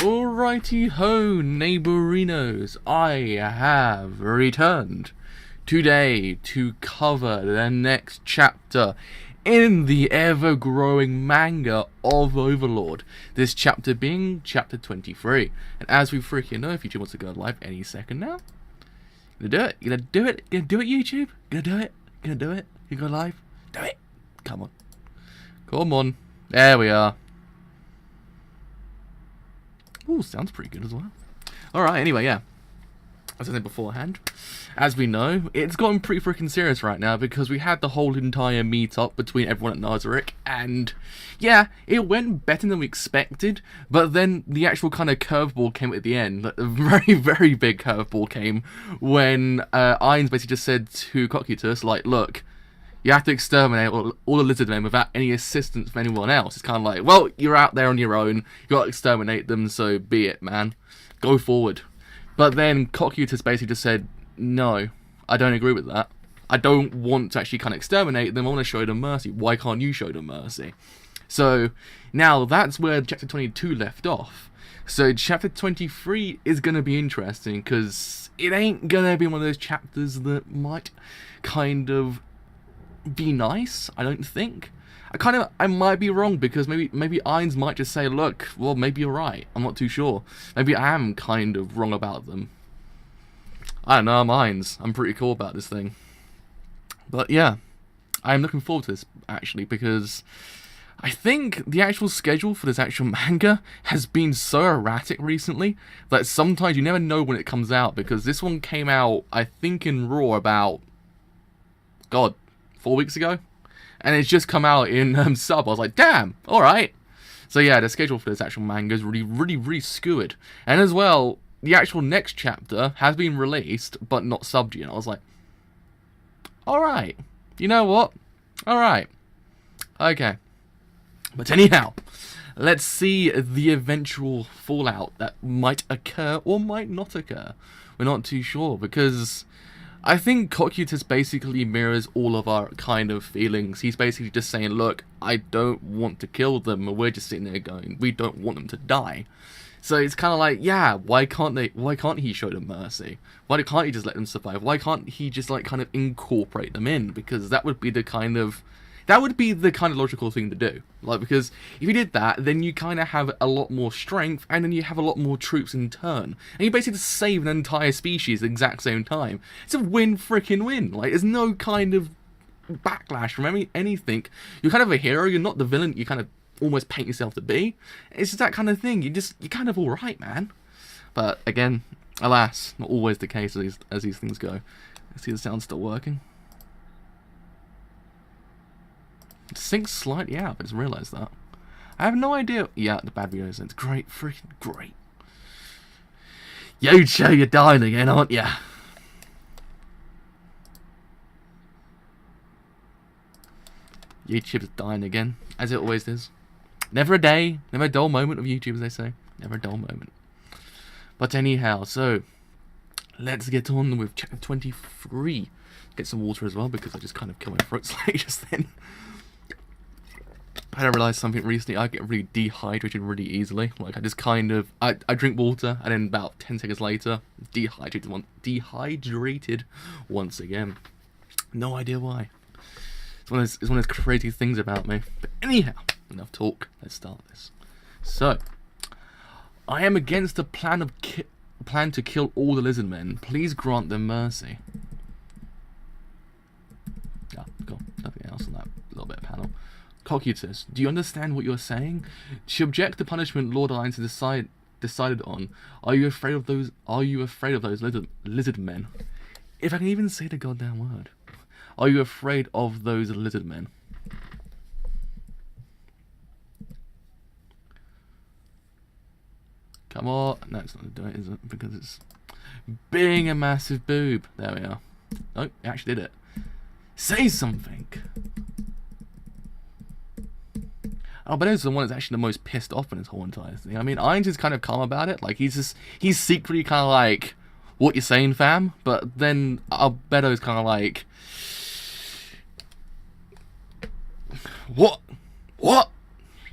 Alrighty ho, neighborinos, I have returned today to cover the next chapter in the ever-growing manga of Overlord. This chapter being chapter 23. And as we freaking know, if YouTube wants to go live any second now, gonna do it. You're gonna do it. You're gonna do it, YouTube. Gonna do it. Gonna do it. You go live. Do it. Come on. Come on. There we are. Ooh, sounds pretty good as well. Alright, anyway, yeah. As I said beforehand, as we know, it's gotten pretty freaking serious right now because we had the whole entire meet-up between everyone at Nazarick, and yeah, it went better than we expected, but then the actual kind of curveball came at the end. A very, very big curveball came when Irons basically just said to Cocytus, like, look, you have to exterminate all the lizard men without any assistance from anyone else. It's kind of like, well, you're out there on your own, you got to exterminate them, so be it, man. Go forward. But then Cocytus basically just said, no, I don't agree with that. I don't want to actually kind of exterminate them, I want to show them mercy. Why can't you show them mercy? So, now that's where chapter 22 left off. So chapter 23 is going to be interesting, because it ain't going to be one of those chapters that might kind of be nice, I don't think. I might be wrong, because maybe Irons might just say, look, well, maybe you're right, I'm not too sure. Maybe I am kind of wrong about them. I don't know, I'm Irons. I'm pretty cool about this thing. But yeah, I'm looking forward to this, actually, because I think the actual schedule for this actual manga has been so erratic recently that sometimes you never know when it comes out, because this one came out, I think, in Raw about, God, 4 weeks ago? And it's just come out in sub. I was like, damn, alright. So yeah, the schedule for this actual manga is really skewered. And as well, the actual next chapter has been released, but not subbed yet. I was like, alright. You know what? Alright. Okay. But anyhow, let's see the eventual fallout that might occur or might not occur. We're not too sure, because I think Cocytus basically mirrors all of our kind of feelings. He's basically just saying, look, I don't want to kill them, and we're just sitting there going, we don't want them to die. So it's kind of like, yeah, why can't he show them mercy? Why can't he just let them survive? Why can't he just, like, kind of incorporate them in? Because that would be the kind of logical thing to do. Like, because if you did that, then you kind of have a lot more strength, and then you have a lot more troops in turn. And you basically just save an entire species at the exact same time. It's a win-freaking-win. Like, there's no kind of backlash from anything. You're kind of a hero, you're not the villain you kind of almost paint yourself to be. It's just that kind of thing. You're kind of alright, man. But, again, alas, not always the case as these things go. Let's see the sound still working. It syncs slightly out, I just realised that. I have no idea. Yeah, the bad video sense. Great, freaking great. Yocho, you're dying again, aren't ya? YouTube's dying again, as it always is. Never a day, never a dull moment of YouTube, as they say. Never a dull moment. But anyhow, so let's get on with chapter 23. Get some water as well, because I just kind of killed my throat slightly just then. I realised something recently. I get really dehydrated really easily. Like, I just kind of I drink water, and then about 10 seconds later, dehydrated once again. No idea why. It's one of those crazy things about me. But anyhow, enough talk. Let's start this. So, I am against the plan to kill all the lizard men. Please grant them mercy. Yeah, cool. Nothing else on that little bit of panel. Cocytus, do you understand what you're saying? To object to punishment Lord Irons has decided on. Are you afraid of those lizard men? If I can even say the goddamn word. Are you afraid of those lizard men? Come on. No, it's not doing it, is it? Because it's being a massive boob. There we are. Oh, it actually did it. Say something. Oh, but he's the one that's actually the most pissed off in his whole entire thing. I mean, Irons is kind of calm about it. Like, he's secretly kind of like, what you saying, fam? But then Albedo's kind of like, what?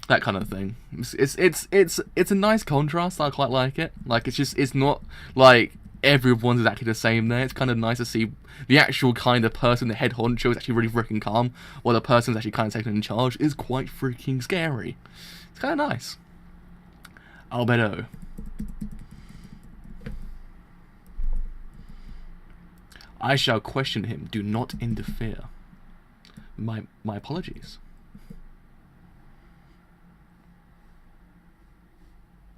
That kind of thing. It's a nice contrast. I quite like it. Like, it's not like everyone's exactly the same there. It's kind of nice to see the actual kind of person, the head honcho, is actually really freaking calm, while the person's actually kind of taking in charge is quite freaking scary. It's kind of nice. Albedo. I shall question him. Do not interfere. My apologies.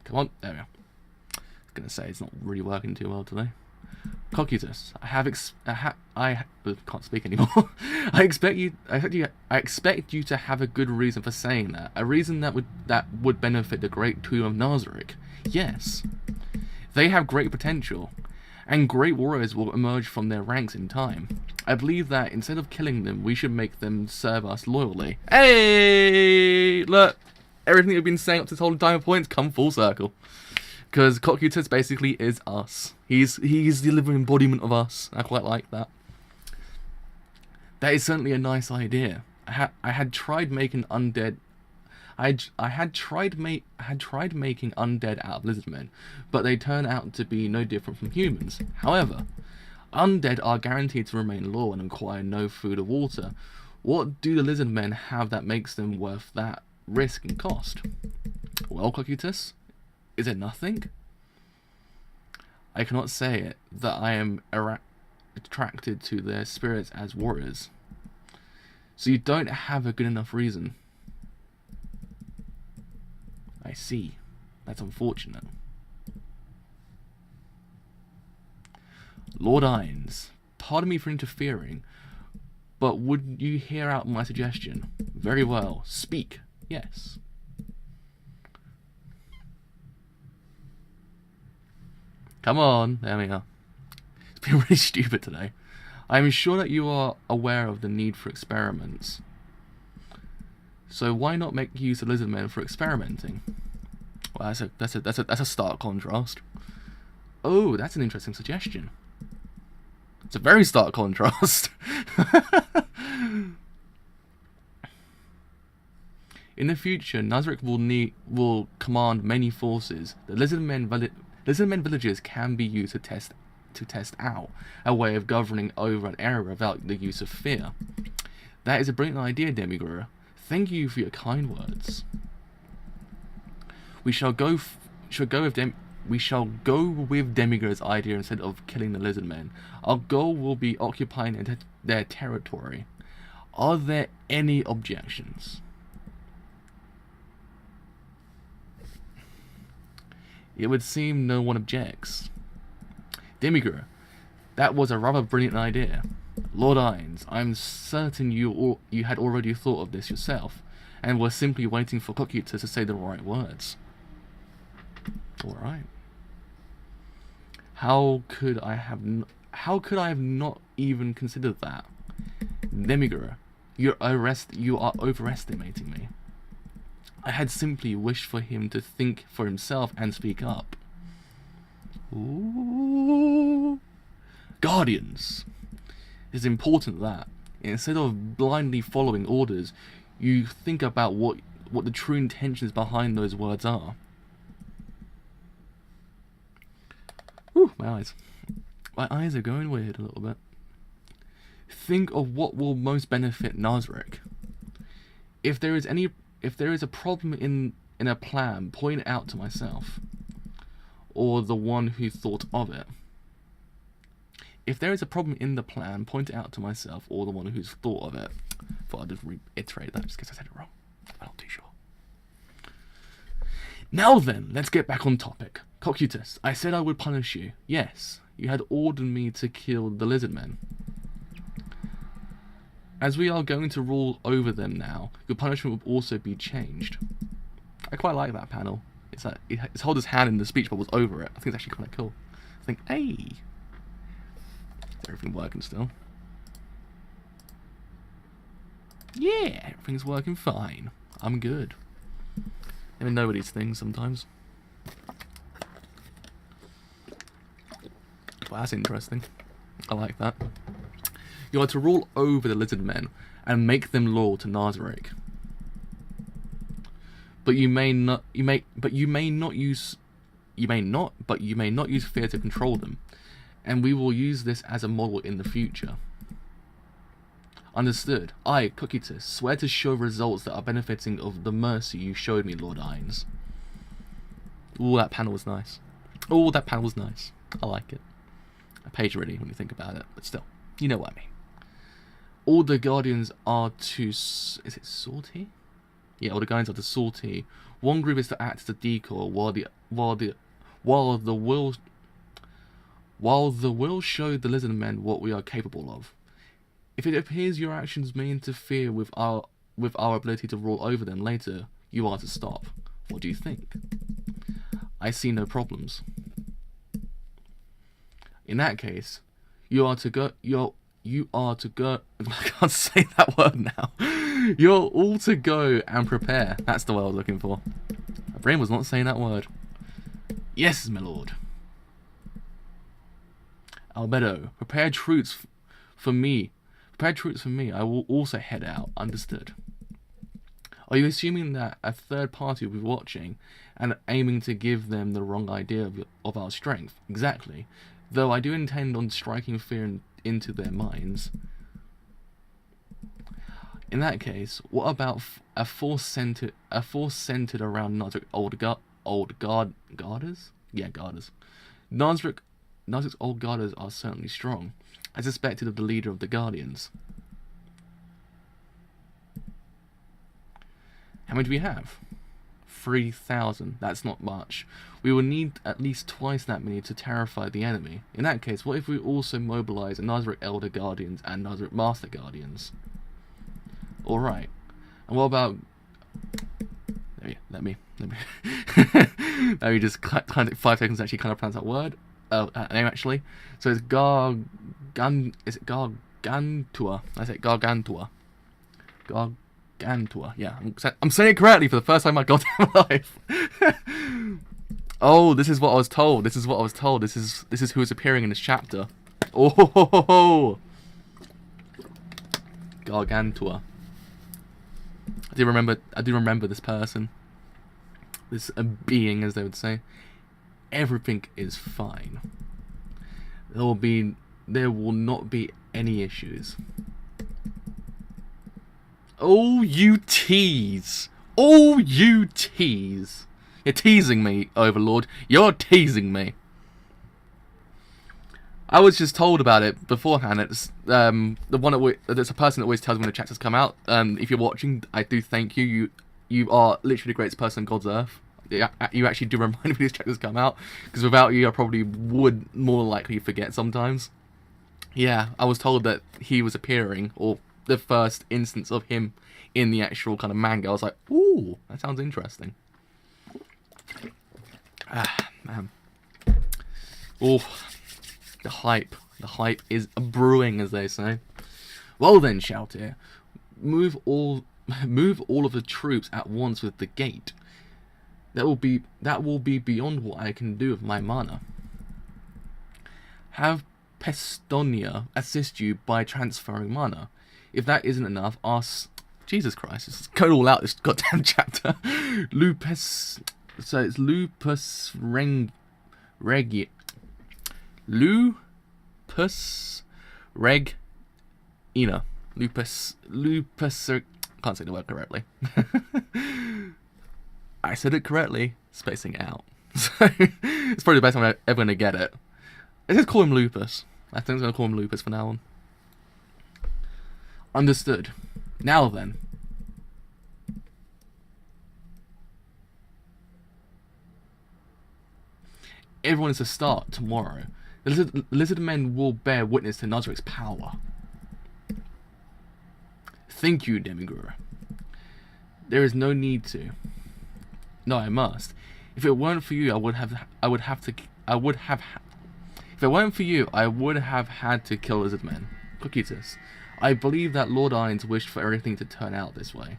Come on, there we go. I was gonna say it's not really working too well today. Cocytus, I can't speak anymore. I expect you to have a good reason for saying that. A reason that would benefit the great tomb of Nazarick. Yes, they have great potential, and great warriors will emerge from their ranks in time. I believe that instead of killing them, we should make them serve us loyally. Hey, look. Everything we've been saying up to this whole entire point's come full circle. Because Cocytus basically is us. He's the living embodiment of us. I quite like that. That is certainly a nice idea. I had tried making undead. I had tried making undead out of lizardmen, but they turn out to be no different from humans. However, undead are guaranteed to remain loyal and require no food or water. What do the lizardmen have that makes them worth that risk and cost? Well, Cocytus, is it nothing? I cannot say it that I am attracted to their spirits as warriors. So you don't have a good enough reason. I see. That's unfortunate. Lord Ines, pardon me for interfering, but would you hear out my suggestion? Very well. Speak. Yes. Come on. There we are. It's been really stupid today. I am sure that you are aware of the need for experiments. So why not make use of lizardmen for experimenting? Well, that's a stark contrast. Oh, that's an interesting suggestion. It's a very stark contrast. In the future, Nazarick will command many forces. The lizardmen villages can be used to test out a way of governing over an area without the use of fear. That is a brilliant idea, Demigura. Thank you for your kind words. We shall go with Demigura's idea instead of killing the lizardmen. Our goal will be occupying their territory. Are there any objections? It would seem no one objects. Demigura, that was a rather brilliant idea. Lord Ines, I'm certain you had already thought of this yourself, and were simply waiting for Cocytus to say the right words. Alright. How could I have not even considered that? Demigura, you are overestimating me. I had simply wished for him to think for himself and speak up. Ooh. Guardians. It's important that, instead of blindly following orders, you think about what the true intentions behind those words are. Whew, my eyes. My eyes are going weird a little bit. Think of what will most benefit Nazarick. If there is a problem in a plan, point it out to myself, or the one who thought of it. If there is a problem in the plan, point it out to myself, or the one who's thought of it. Thought I'd just reiterate that just because I said it wrong. I'm not too sure. Now then, let's get back on topic. Cocytus, I said I would punish you. Yes, you had ordered me to kill the lizardmen. As we are going to rule over them now, your punishment will also be changed. I quite like that panel. It's like it's hold his hand in the speech bubbles over it. I think it's actually kind of cool. I think, hey, is everything working still? Yeah, everything's working fine. I'm good. I mean, know these things sometimes. Well, that's interesting. I like that. You are to rule over the lizard men and make them loyal to Nazarick. But you may not use fear to control them, and we will use this as a model in the future. Understood. I, Cocytus, swear to show results that are benefiting of the mercy you showed me, Lord Ines. Ooh, that panel was nice. Oh, that panel was nice. I like it. A page already when you think about it, but still, you know what I mean. All the guardians are to... Is it salty? Yeah, all the guardians are to salty. One group is to act as a decoy, while the will show the lizard men what we are capable of. If it appears your actions may interfere with our ability to rule over them later, you are to stop. What do you think? I see no problems. In that case, you are to go. I can't say that word now. You're all to go and prepare. That's the word I was looking for. My brain was not saying that word. Yes, my lord. Albedo, prepare troops for me. Prepare troops for me. I will also head out. Understood. Are you assuming that a third party will be watching and aiming to give them the wrong idea of our strength? Exactly. Though I do intend on striking fear into their minds. In that case, what about a force centered around Nazarick guarders? Yeah, guarders. Nazarick's old guarders are certainly strong, as suspected of the leader of the Guardians. How many do we have? 3,000. That's not much. We will need at least twice that many to terrify the enemy. In that case, what if we also mobilize Nazarick Elder Guardians and Nazarick Master Guardians? Alright. And what about... Let me let me just kind of take 5 seconds to actually kind of pronounce that word. Name actually. So it's is it Gargantua? I say Gargantua. Gargantua. Yeah, I'm saying it correctly for the first time in my goddamn life. Oh, this is what I was told. This is who is appearing in this chapter. Oh, Gargantua. I do remember this person. This being, as they would say. Everything is fine. There will not be any issues. Oh, you tease. Oh, you tease. You're teasing me, Overlord. You're teasing me. I was just told about it beforehand. It's there's a person that always tells me when the chapters come out. If you're watching, I do thank you. You are literally the greatest person on God's earth. Yeah, you actually do remind me these chapters come out, because without you, I probably would more likely forget sometimes. Yeah, I was told that he was appearing, or the first instance of him in the actual kind of manga. I was like, ooh, that sounds interesting. Ah, man. Oh, the hype is brewing, as they say. Well then, Shouter, move all of the troops at once with the gate. That will be beyond what I can do with my mana. Have Pestonia assist you by transferring mana. If that isn't enough, ask... Jesus Christ, this is going all out, this goddamn chapter. Lupus... So it's Lupus Regina. Lupus can't say the word correctly. I said it correctly, spacing it out. So it's probably the best time I'm ever going to get it. Let's just call him Lupus. I think I'm going to call him Lupus for now on. Understood. Now then. Everyone is to start tomorrow. The lizard men will bear witness to Nazarick's power. Thank you, Demigura. There is no need to. No, I must. If it weren't for you, I would have had to kill lizard men. Cocytus, I believe that Lord Ines wished for everything to turn out this way.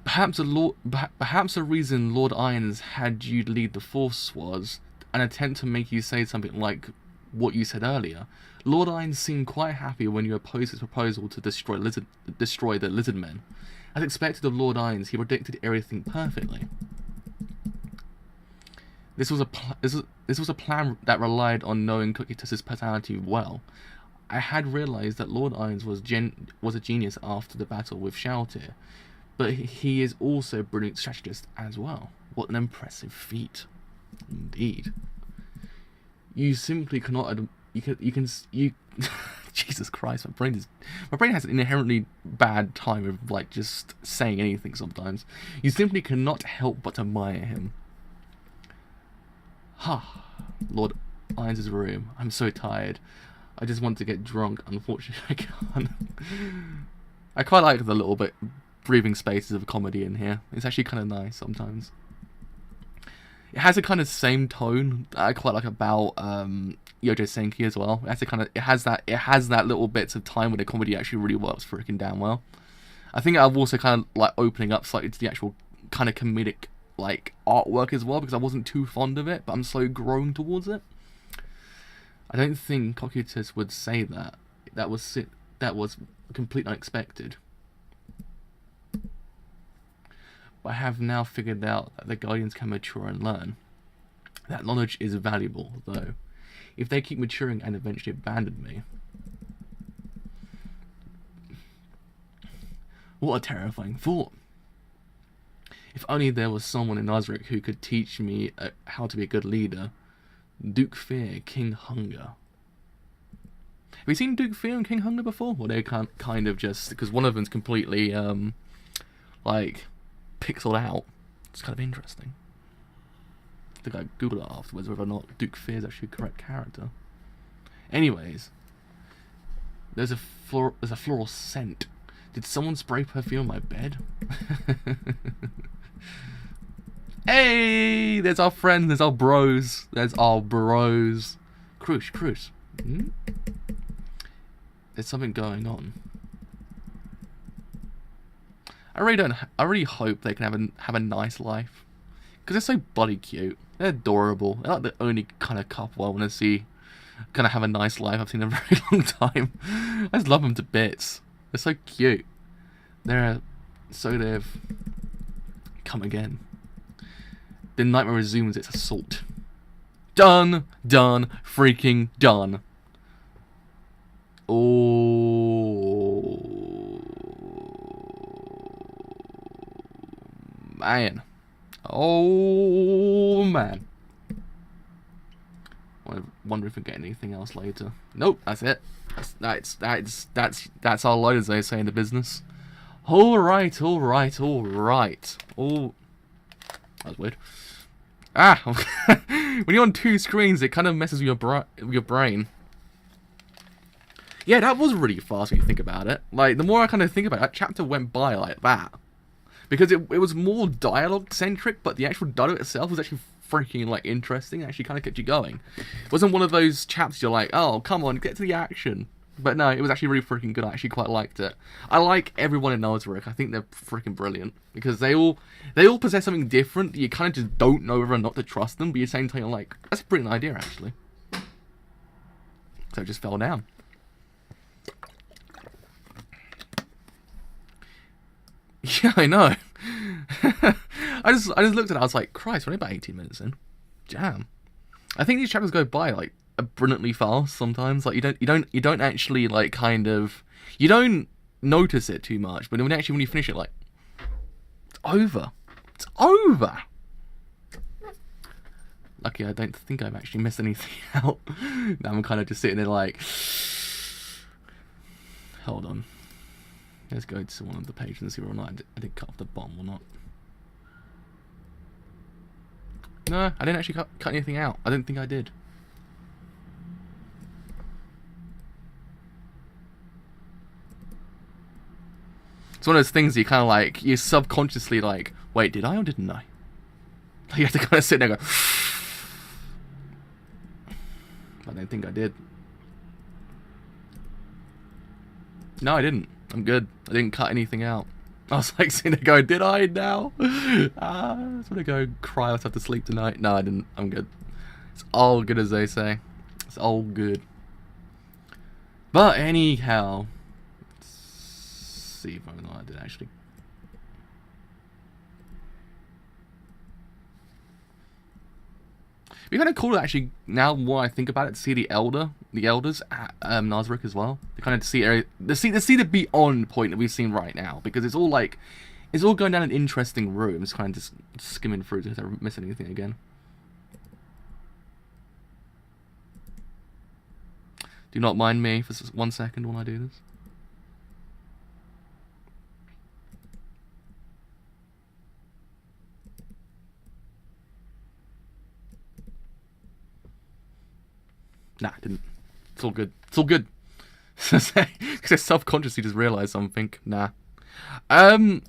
Perhaps the reason Lord Ines had you lead the force was an attempt to make you say something like what you said earlier. Lord Irons seemed quite happy when you opposed his proposal to destroy the lizard men. As expected of Lord Irons, he predicted everything perfectly. This was a plan that relied on knowing Cocytus' personality well. I had realised that Lord Irons was a genius after the battle with Sheltir, but he is also a brilliant strategist as well. What an impressive feat, indeed. You simply cannot. You. Jesus Christ, my brain has an inherently bad time of like just saying anything sometimes. You simply cannot help but admire him. Lord Irons' room. I'm so tired. I just want to get drunk. Unfortunately, I can't. I quite like the little bit breathing spaces of comedy in here. It's actually kind of nice sometimes. It has a kind of same tone that I quite like about Yojo Senki as well. It has that little bits of time where the comedy actually really works freaking damn well. I think I'm also kind of like opening up slightly to the actual kind of comedic like artwork as well, because I wasn't too fond of it, but I'm so growing towards it. I don't think Cocytus would say that. That was completely unexpected. But I have now figured out that the Guardians can mature and learn. That knowledge is valuable, though. If they keep maturing and eventually abandon me... What a terrifying thought. If only there was someone in Nazarick who could teach me how to be a good leader. Duke Fear, King Hunger. Have you seen Duke Fear and King Hunger before? Or they kind of just... Because one of them's completely, like, pixeled out. It's kind of interesting. I think I googled it afterwards whether or not Duke Fear is actually a correct character. Anyways. There's a floral scent. Did someone spray perfume on my bed? Hey, there's our friends, there's our bros. Cruise. Hmm? There's something going on. I really hope they can have a nice life, because they're so bloody cute. They're adorable. They're like the only kind of couple I want to see kind of have a nice life I've seen in a very long time. I just love them to bits. They're so cute. They've come again. The nightmare resumes its assault. Done, freaking done. Oh man. Oh man. I wonder if we get anything else later. Nope, that's it. That's our load, as they say in the business. Alright. Oh, that was weird. When you're on two screens, it kind of messes with your brain. Yeah, that was really fast when you think about it. Like, the more I kind of think about it, that chapter went by like that. Because it was more dialogue-centric, but the actual dialogue itself was actually freaking, like, interesting. It actually kind of kept you going. It wasn't one of those chapters you're like, oh, come on, get to the action. But no, it was actually really freaking good. I actually quite liked it. I like everyone in Nazarick. I think they're freaking brilliant. Because they all possess something different. You kind of just don't know whether or not to trust them. But at the same time, you're like, that's a brilliant idea, actually. So it just fell down. Yeah, I know. I just looked at it. I was like, Christ, we're only about 18 minutes in. Damn. I think these chapters go by like brilliantly fast sometimes. Like you don't actually like kind of, you don't notice it too much, but when you finish it, like, it's over. It's over. Lucky I don't think I've actually missed anything out. Now I'm kind of just sitting there like, hold on. Let's go to one of the pages and see whether or not I did cut off the bottom or not. No, I didn't actually cut anything out. I don't think I did. It's one of those things you kind of like, you subconsciously like, wait, did I or didn't I? You have to kind of sit there and go, I don't think I did. No, I didn't. I'm good. I didn't cut anything out. I was like sitting there going, did I now? I'm gonna go cry myself to sleep tonight. No, I didn't. I'm good. It's all good, as they say. It's all good. But anyhow, let's see if I did actually. It'd be kind of cool actually, now more I think about it, to see the elders at Nazarick as well. To kind of see the beyond point that we've seen right now, because it's all like, it's all going down an interesting route. I'm just kind of just skimming through to don't miss anything again. Do not mind me for 1 second when I do this. Nah, didn't. It's all good. It's all good. Because I self-consciously just realised something. Nah. I'm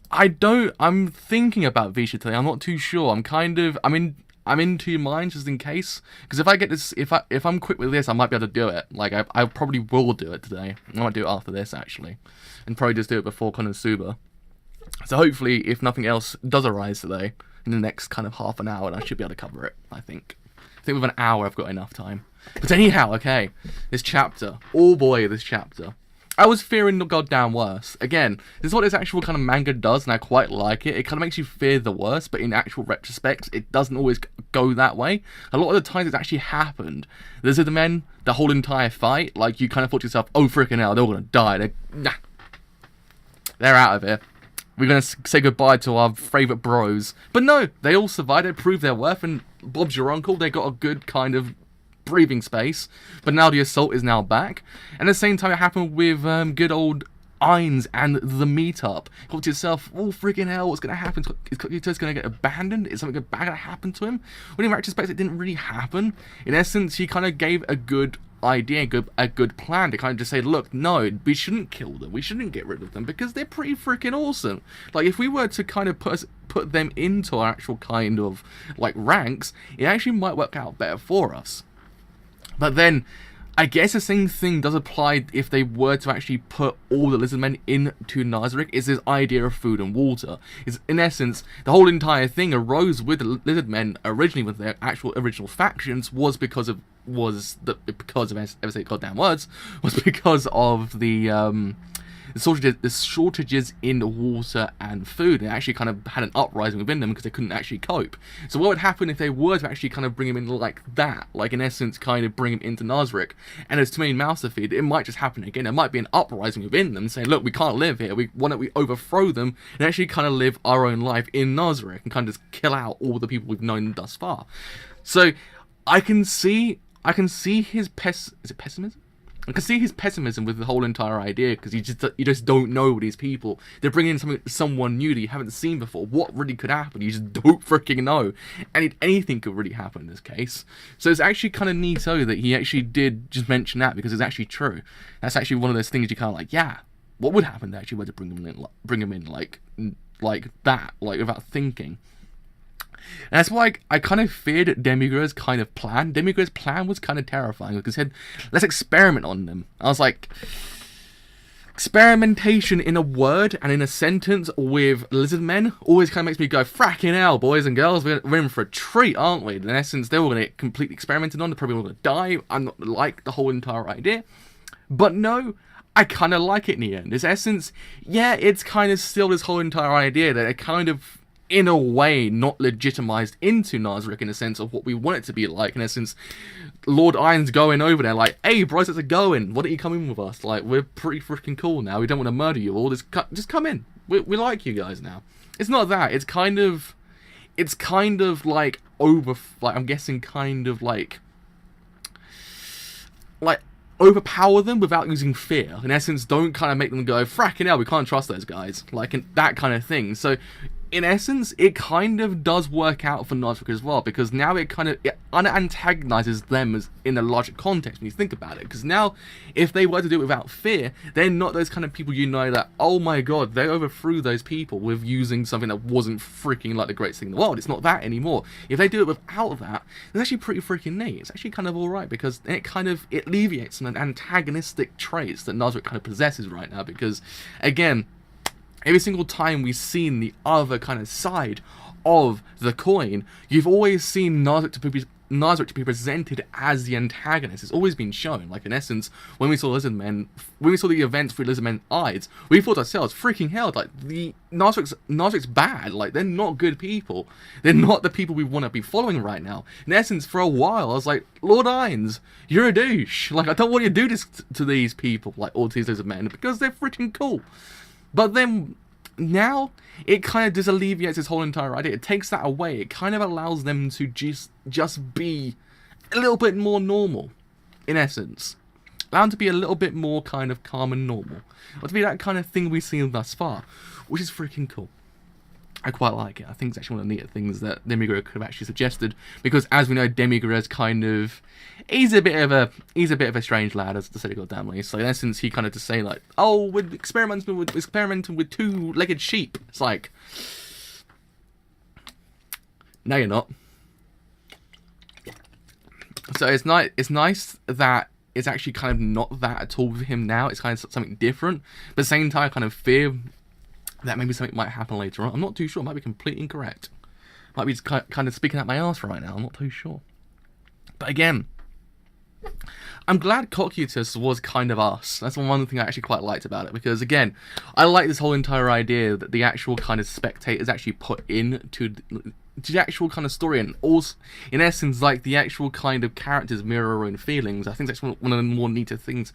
thinking about Visha today. I'm not too sure. I'm in two minds just in case. Because if I get this, if I'm quick with this, I might be able to do it. Like I probably will do it today. I might do it after this actually, and probably just do it before Konosuba. So hopefully, if nothing else does arise today, in the next kind of half an hour, I should be able to cover it. I think with an hour, I've got enough time. But anyhow, okay, this chapter. Oh boy, this chapter. I was fearing the goddamn worst. Again, this is what this actual kind of manga does, and I quite like it. It kind of makes you fear the worst, but in actual retrospect, it doesn't always go that way. A lot of the times it's actually happened. These are the men, the whole entire fight, like you kind of thought to yourself, oh freaking hell, they're all gonna die. They're out of here. We're going to say goodbye to our favourite bros. But no, they all survived, they proved their worth, and Bob's your uncle, they got a good kind of breathing space. But now the assault is now back. And at the same time, it happened with good old Ainz and the meetup. You thought to yourself, oh freaking hell, what's going to happen? Is Cocytus going to get abandoned? Is something bad going to happen to him? When in retrospect, it didn't really happen. In essence, he kind of gave a good idea, a good plan to kind of just say, look, no, we shouldn't kill them, we shouldn't get rid of them, because they're pretty freaking awesome. Like, if we were to kind of put them into our actual kind of, like, ranks, it actually might work out better for us. But then, I guess the same thing does apply if they were to actually put all the lizard men into Nazarick, is this idea of food and water. Is in essence, the whole entire thing arose with the lizard men originally with their actual original factions because of ever say goddamn words, was because of the shortages in water and food. It actually kind of had an uprising within them because they couldn't actually cope. So what would happen if they were to actually kind of bring him in like that? Like, in essence, kind of bring him into Nazarick, and there's too many mouths to feed, it might just happen again. There might be an uprising within them saying, look, we can't live here, why don't we overthrow them and actually kind of live our own life in Nazarick and kind of just kill out all the people we've known thus far. So I can see his pessimism? I can see his pessimism with the whole entire idea, because you just don't know these people. They're bringing in someone new that you haven't seen before. What really could happen? You just don't freaking know. And anything could really happen in this case. So it's actually kind of neato that he actually did just mention that, because it's actually true. That's actually one of those things you kind of like, yeah, what would happen to actually were to bring him in like that, like without thinking. And that's why I kind of feared Demiurge's kind of plan. Demiurge's plan was kind of terrifying, because he said, let's experiment on them. I was like, experimentation in a word and in a sentence with lizard men always kind of makes me go, fracking hell, boys and girls, we're in for a treat, aren't we? In essence, they're all going to get completely experimented on, they're probably all going to die. I'm not like the whole entire idea. But no, I kind of like it in the end. In essence, yeah, it's kind of still this whole entire idea that it kind of, in a way, not legitimized into Nazarick in a sense of what we want it to be like. In essence, Lord Ainz going over there like, hey bros, how's it going? Why don't you come in with us? Like, we're pretty freaking cool now. We don't want to murder you all. Just come in. We like you guys now. It's not that. It's kind of like I'm guessing kind of like overpower them without using fear. In essence, don't kind of make them go, fracking hell, we can't trust those guys. Like, that kind of thing. So, in essence, it kind of does work out for Nazarick as well, because now it antagonizes them as in a larger context when you think about it. Because now, if they were to do it without fear, they're not those kind of people you know that, oh my god, they overthrew those people with using something that wasn't freaking like the greatest thing in the world. It's not that anymore. If they do it without that, it's actually pretty freaking neat. It's actually kind of alright, because it alleviates some antagonistic traits that Nazarick kind of possesses right now, because, again, every single time we've seen the other kind of side of the coin, you've always seen Nazarick to Nazarick to be presented as the antagonist. It's always been shown. Like, in essence, when we saw Lizardmen, when we saw the events through Lizardmen's eyes, we thought to ourselves, freaking hell, like, the Nazarick's bad. Like, they're not good people. They're not the people we want to be following right now. In essence, for a while, I was like, Lord Ainz, you're a douche. Like, I don't want you to do this to these people, like, all these Lizardmen, because they're freaking cool. But then, now, it kind of disalleviates this whole entire idea. It takes that away. It kind of allows them to just be a little bit more normal, in essence. Allow them to be a little bit more kind of calm and normal. Or to be that kind of thing we've seen thus far, which is freaking cool. I quite like it. I think it's actually one of the neat things that Demigura could have actually suggested, because as we know, Demigura's kind of, he's a bit of a strange lad, as to say goddamnly. So in essence, he kind of just say like, oh, we're experimenting with two-legged sheep. It's like, no, you're not. So it's nice that it's actually kind of not that at all with him now. It's kind of something different, but at the same time, I kind of fear that maybe something might happen later on. I'm not too sure. I might be completely incorrect. Might be just kind of speaking out my arse right now. I'm not too sure. But again, I'm glad Cocytus was kind of us. That's one thing I actually quite liked about it. Because again, I like this whole entire idea that the actual kind of spectators actually put into the actual kind of story, and also, in essence, like the actual kind of characters mirror our own feelings. I think that's one of the more neater things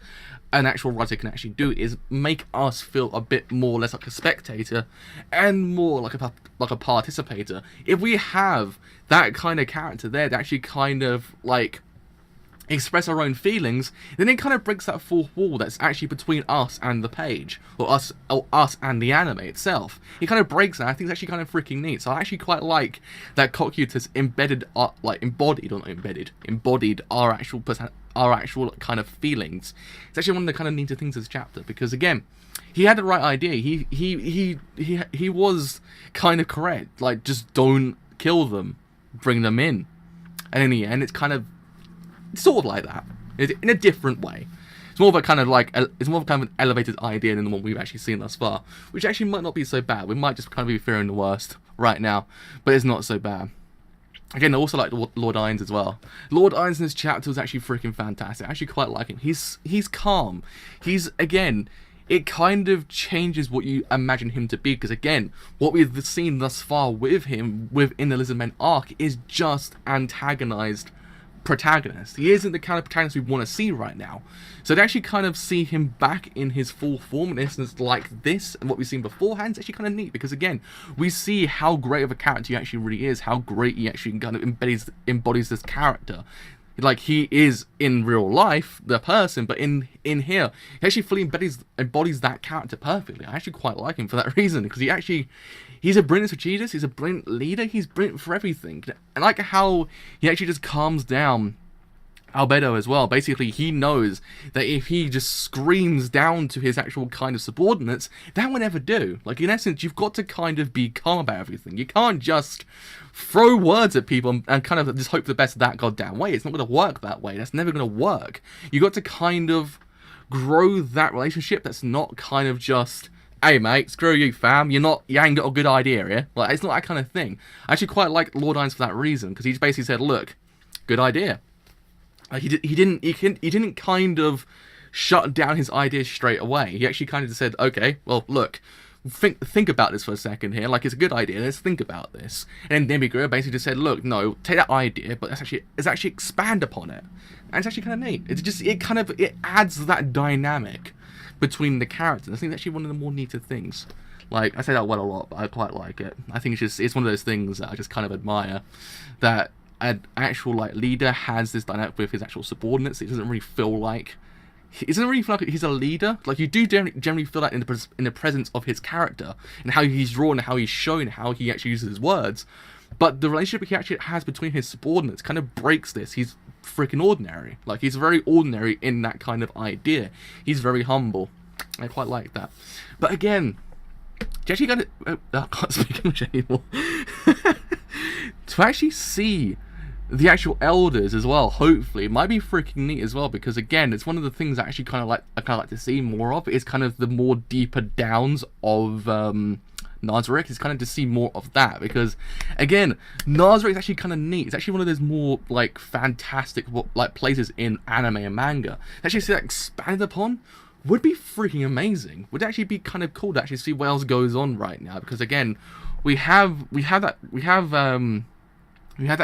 an actual writer can actually do, is make us feel a bit more less like a spectator and more like a participator. If we have that kind of character there that actually kind of like express our own feelings, then it kind of breaks that fourth wall that's actually between us and the page, or us and the anime itself. It kind of breaks that. I think it's actually kind of freaking neat. So I actually quite like that Cocytus embodied our actual kind of feelings. It's actually one of the kind of neater things of this chapter, because again, he had the right idea. He was kind of correct. Like, just don't kill them, bring them in, and in the end, it's kind of sort of like that, in a different way. It's more of a kind of like, it's more of a kind of an elevated idea than the one we've actually seen thus far, which actually might not be so bad. We might just kind of be fearing the worst right now, but it's not so bad. Again, I also like Lord Ainz as well. Lord Ainz in this chapter was actually freaking fantastic. I actually quite like him. He's calm. He's, again, it kind of changes what you imagine him to be, because again, what we've seen thus far with him within the Lizardmen arc is just antagonized protagonist. He isn't the kind of protagonist we want to see right now. So to actually kind of see him back in his full form, in essence, like this, and what we've seen beforehand, is actually kind of neat, because again, we see how great of a character he actually really is, how great he actually kind of embodies this character. Like, he is in real life the person, but in here, he actually fully embodies that character perfectly. I actually quite like him for that reason, because he's a brilliant strategist, he's a brilliant leader, he's brilliant for everything. And I like how he actually just calms down Albedo as well. Basically, he knows that if he just screams down to his actual kind of subordinates, that would never do. Like, in essence, you've got to kind of be calm about everything. You can't just throw words at people and kind of just hope for the best that goddamn way. It's not going to work that way. That's never going to work. You got to kind of grow that relationship that's not kind of just, hey mate, screw you fam, you ain't got a good idea here. Like, it's not that kind of thing. I actually quite like Lord Ainz for that reason, because he just basically said, look, good idea. He didn't kind of shut down his ideas straight away. He actually kind of just said, okay, well, look, think about this for a second here. Like, it's a good idea. Let's think about this. And then Demigura basically just said, look, no, take that idea, but let's actually expand upon it. And it's actually kind of neat. It adds that dynamic between the characters. I think it's actually one of the more neater things. Like, I say that word a lot, but I quite like it. I think it's one of those things that I just kind of admire, that an actual like leader has this dynamic with his actual subordinates. It doesn't really feel like he's a leader. Like, you do generally feel that in the presence of his character and how he's drawn, how he's shown, how he actually uses his words. But the relationship he actually has between his subordinates kind of breaks this. He's freaking ordinary. Like, he's very ordinary in that kind of idea. He's very humble. I quite like that. But again, you actually got to... I can't speak English anymore. To actually see the actual elders as well, hopefully, it might be freaking neat as well, because again, it's one of the things I actually kind of like to see more of, is kind of the more deeper downs of Nazarick is kind of to see more of that, because again, Nazarick is actually kind of neat. It's actually one of those more like fantastic like places in anime and manga. To actually see that expanded upon would be freaking amazing. Would actually be kind of cool to actually see what else goes on right now, because again, we have that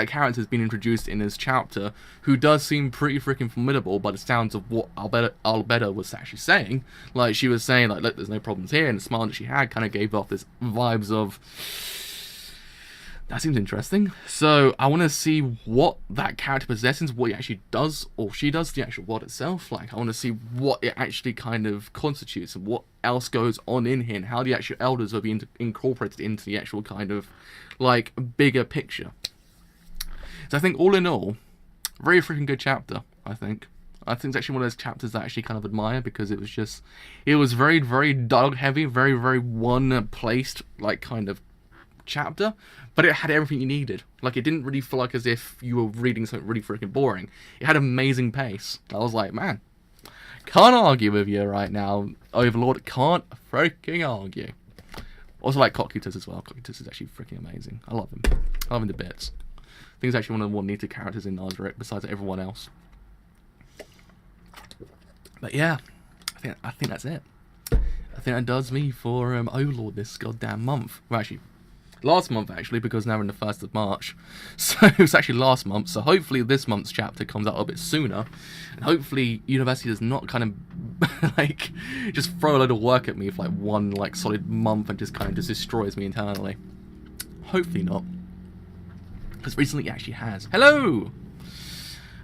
character has been introduced in this chapter who does seem pretty freaking formidable by the sounds of what Albedo was actually saying. Like, she was saying, like, look, there's no problems here, and the smile that she had kind of gave off this vibes of, that seems interesting. So I want to see what that character possesses, what he actually does, or she does, the actual world itself. Like, I want to see what it actually kind of constitutes, and what else goes on in here, and how the actual elders are being incorporated into the actual kind of, like, bigger picture. So I think all in all, very freaking good chapter, I think. I think it's actually one of those chapters that I actually kind of admire, because it was very, very dialogue heavy, very, very one-placed, like, kind of chapter, but it had everything you needed. Like, it didn't really feel like as if you were reading something really freaking boring. It had amazing pace. I was like, man, can't argue with you right now, Overlord, can't freaking argue. Also like Cocytus as well. Cocytus is actually freaking amazing. I love him. I love him to bits. I think he's actually one of the more neater characters in Nazarick besides everyone else. But yeah, I think that's it. I think that does me for Overlord this goddamn month. Well, actually, last month actually, because now we're in the 1st of March. So it was actually last month. So hopefully this month's chapter comes out a bit sooner, and hopefully University does not kind of like just throw a load of work at me for like one like solid month and just kind of just destroys me internally. Hopefully not. Because recently it actually has. Hello!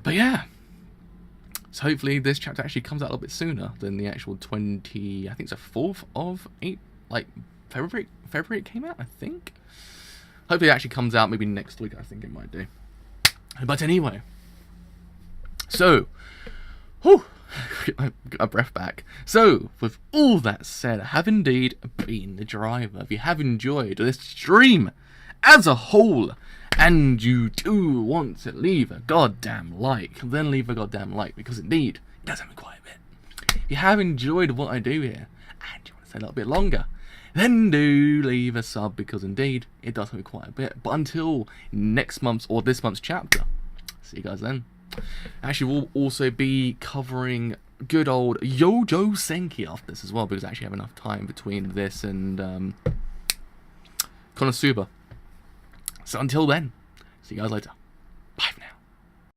But yeah. So hopefully this chapter actually comes out a little bit sooner than the actual 20... I think it's the 4th of February it came out, I think. Hopefully it actually comes out maybe next week, I think it might do. But anyway. So. Whew, get my breath back. So, with all that said, I have indeed been the driver. If you have enjoyed this stream as a whole, and you do want to leave a goddamn like, then leave a goddamn like, because indeed, it does help me quite a bit. If you have enjoyed what I do here, and you want to stay a little bit longer, then do leave a sub, because indeed, it does help me quite a bit. But until next month's, or this month's chapter, see you guys then. Actually, we'll also be covering good old Yojo Senki after this as well, because I actually have enough time between this and Konosuba. So until then, see you guys later.